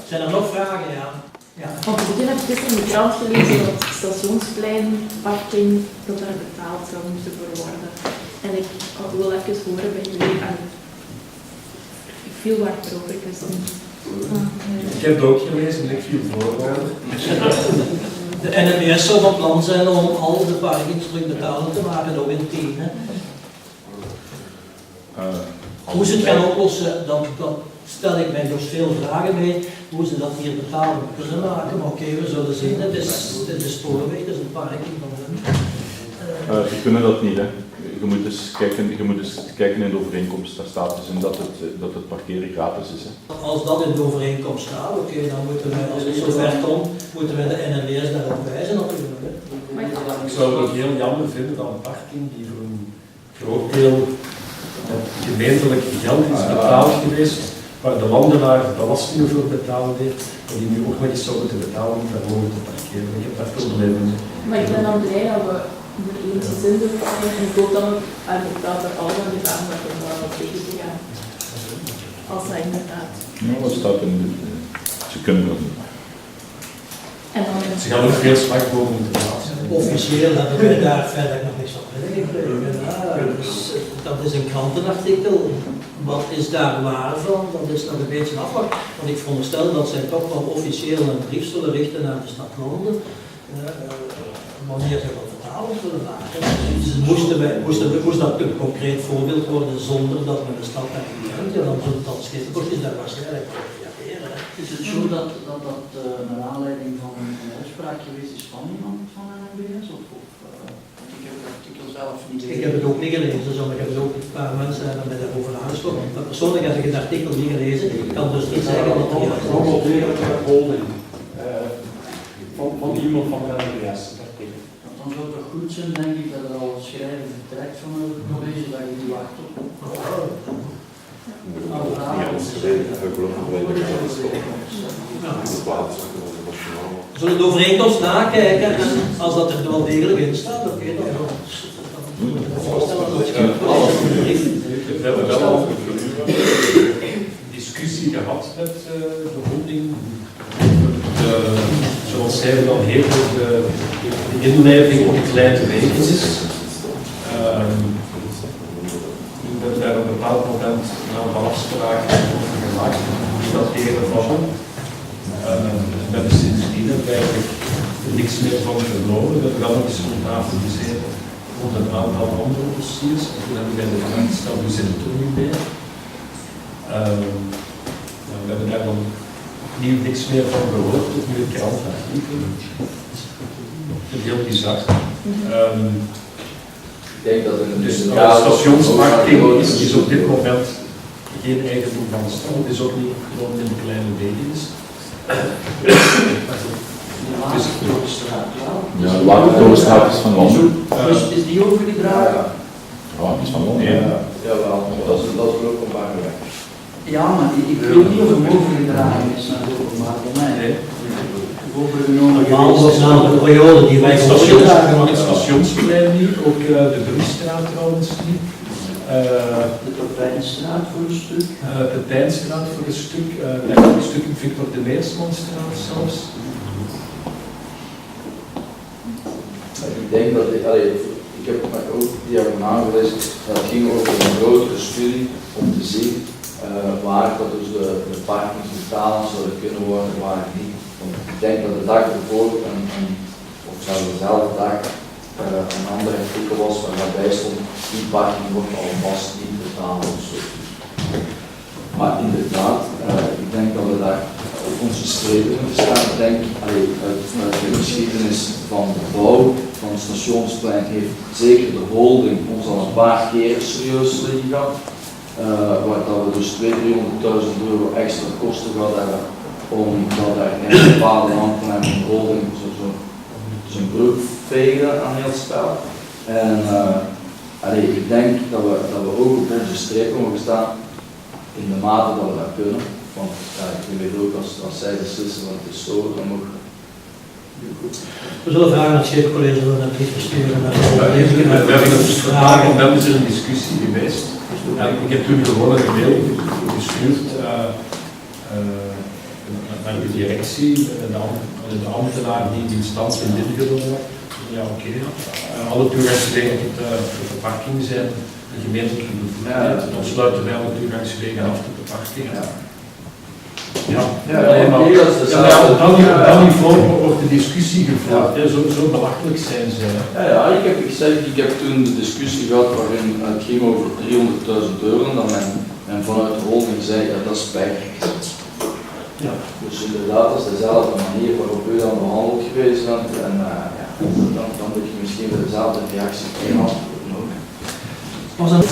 Zijn er nog vragen? Ja. Ja. Want ik heb gisteren in de krant gelezen dat het stationspleinparking dat er betaald zou moeten voor worden. En ik wil even horen bij jullie. Ik viel waar over, ik wist het niet. Ik heb het ook gelezen en ik viel voorwaarden. De NMBS zou van plan zijn om al de parkings terug betalend te maken, ook in 10. Hoe ze het gaan oplossen, dan stel ik mij dus veel vragen mee hoe ze dat hier betaalbaar kunnen maken. Maar oké, we zullen zien. Het is spoorweg, het is een parking van hun. Ze kunnen dat niet, hè. Je moet dus kijken in de overeenkomst. Daar staat dus in dat het parkeren gratis is. Hè. Als dat in de overeenkomst staat, oké, dan moeten wij, als het zover komt, moeten wij de NMBS daarop wijzen natuurlijk. Hè. Ik zou het ook heel jammer vinden dat een parking die voor een groot deel gemeentelijk geld is betaald geweest, waar de landelaar belastingen voor betaald heeft, en die nu ook nog eens zouden te betalen om daar mogen te parkeren. Ik heb daar problemen mee. Maar ik ben dan blij dat we er eensgezind over zijn en ik hoop dan ook dat er al aan gedaan wordt om daar wat tegen te gaan. Als dat inderdaad. Ja, dat staat in de... Ze kunnen dat niet. En dan Ze gaan ook veel slag boven de plaats. Officieel hebben wij daar verder nog niks op gekregen. Dus, dat is een krantenartikel. Wat is daar waar van? Dat is nog een beetje afwachten. Want ik veronderstel dat zij toch wel officieel een brief zullen richten naar de stad Londen. Wanneer ze wat betaling willen maken. Dus moest dat een concreet voorbeeld worden zonder dat men de stad daarin kent, ja, dan zullen dat schippertjes daar waarschijnlijk op reageren. Is het zo dat naar aanleiding van een uitspraak geweest is van iemand van NMBS? Ik heb het artikel zelf niet gelezen. Ik heb het ook niet gelezen, dus ik heb het ook een paar mensen hebben mij daarover aangesproken. Maar persoonlijk heb ik het artikel niet gelezen. Ik kan dus niet zeggen dat het bijvoorbeeld degelijke holding van iemand van de NMBS. Dan zou het toch goed zijn, denk ik, dat er al een schrijven vertrekt van het college, dat je die wacht op. We zullen de overeenkomst nakijken en als dat er wel degelijk in staat, oké, dan We hebben wel al discussie gehad met de holding. Zoals zij dan heet, de inleving op kleine wegen is. We hebben daar op een bepaald moment een aantal afspraken over gemaakt die dat tegen vallen. We hebben sindsdien eigenlijk niks meer van verloren. We hebben wel eens op tafel gezeten rond een aantal andere dossiers. Toen hebben wij de grensstad dus in het niet meer. We hebben daar dan niks meer van gehoord, tot nu een krantartikel. Het is heel bizar. Ik denk dat Dus de stationsparking is op dit moment geen eigendom van de stad. Het is ook niet gewoon in de kleine wegen. Ja, de Watertorenstraat is van Londen. Is die overgedragen? Ja, het is van Londen. Ja, wel, dat is ook openbare weg. Ja, maar ik weet niet of hem overgedragen is naar het openbaar domein. Nee. normaal was na de periode die wij van het stationsplein niet, ook de Brugstraat trouwens niet. De Pepijnstraat voor een stuk. Pepijnstraat voor een stuk, een stuk Victor de Meersmanstraat zelfs. Ik denk dat, ik heb mij ook diagonaal gelezen, dat het ging over een grotere studie om te zien waar dat dus de parkings betaald zouden kunnen worden, waar niet. Want ik denk dat de dag ervoor, of zelfs dezelfde dag, een ander artikel was waar daarbij stond, die parking wordt alvast niet betaald of zo. Maar inderdaad, ik denk dat we daar op onze strepen moeten staan. Ik denk, vanuit de geschiedenis van de bouw van het stationsplein heeft zeker de holding ons al een paar keer serieus liggen gehad. Waar dat we dus 200.000-300.000 euro extra kosten gehad hebben, omdat daar een bepaalde ambtenaar van de holding zijn broek vegen aan heel het spel. En ik denk dat we ook op onze strepen mogen staan in de mate dat we dat kunnen. Want je weet ook, als zij beslissen wat het is zo, dan We zullen vragen aan het scheepcollege dat we een brief versturen naar de We hebben een paar vragen. dan is er een discussie geweest. En ik heb toen gewoon een mail gestuurd naar de directie, de ambtenaar die die stand in dit genomen had. Ja, oké. Alle toegangswegen tot de verparking zijn de gemeentelijke bevoegdheid. Dan sluiten wij alle toegangswegen af tot de parking. Ja, alleen maar. Dan niet voor wordt de discussie gevoerd. Ja. Zo belachelijk zijn zij. Ja, ik heb toen de discussie gehad waarin het ging over 300.000 euro en dan men vanuit de holding zei, ja dat is bijgekregen. Ja. Dus inderdaad, dat is dezelfde manier waarop u dan behandeld geweest bent en dan moet je misschien dezelfde reactie krijgen. Was dat